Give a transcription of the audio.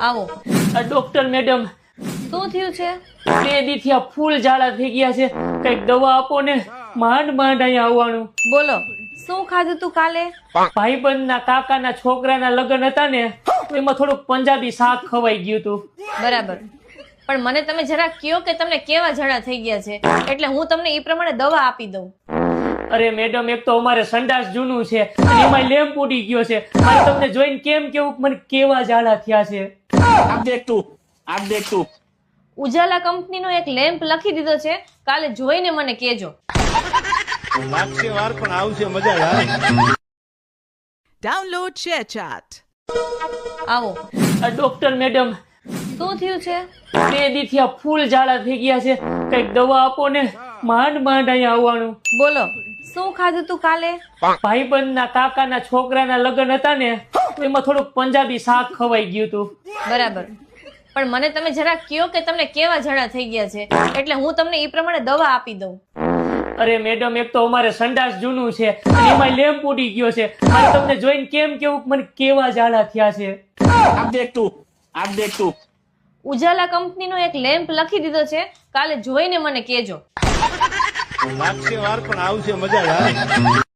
આવો। Doctor madam, શું થયું છે? 2 દીથી આ ફૂલ ઝાડા થઈ ગયા છે, કઈક દવા આપો ને। માંડ માંડ અહીંયા આવવાનું। બોલો, શું ખાધું તું કાલે? ભાઈબંધના કાકાના છોકરાના લગ્ન હતા ને, તો એમાં થોડુંક પંજાબી શાક ખવાઈ ગયું હતું। બરાબર, પણ મને તમે જરા કયો કે તમને કેવા ઝાડા થઈ ગયા છે, એટલે હું તમને એ પ્રમાણે દવા આપી દઉં। અરે મેડમ, એક તો અમારે સંડાસ જૂનું છે અને એમાં લેમ્પ ઉડી ગયો છે। મારે તમને જોઈને કેમ કેવું કે મને કેવા ઝાડા થયા છે। આપ દેખ તું ઉજાલા કંપનીનો એક લેમ્પ લખી દીધો છે, કાલે જોઈને મને કહેજો। લાગશે વાર પણ આવશે મજા આવે। Download ShareChat. આવો। ડોક્ટર મેડમ, શું થયું છે? 2 દીથી આ ફૂલ ઝાડા થઈ ગયા છે, કઈક દવા આપો ને। માંડ માંડ અહીંયા આવવાનું। બોલો, શું ખાધું તું કાલે? ભાઈબંધના કાકાના છોકરાના લગ્ન હતા ને, તો એમાં થોડુંક પંજાબી શાક ખવાઈ ગયું હતું। બરાબર, પણ મને તમે જરા કયો કે તમને કેવા ઝાડા થઈ ગયા છે, એટલે હું તમને એ પ્રમાણે દવા આપી દઉં। અરે મેડમ, એક તો અમારે સંડાસ જૂનું છે અને એમાં લેમ્પ ઉડી ગયો છે। મારે તમને જોઈને કેમ કેવું કે મને કેવા ઝાડા થયા છે। આપ દેખ તું ઉજાલા કંપનીનો એક લેમ્પ લખી દીધો છે, કાલે જોઈને મને કહેજો। લાગશે વાર પણ આવશે મજા આવે।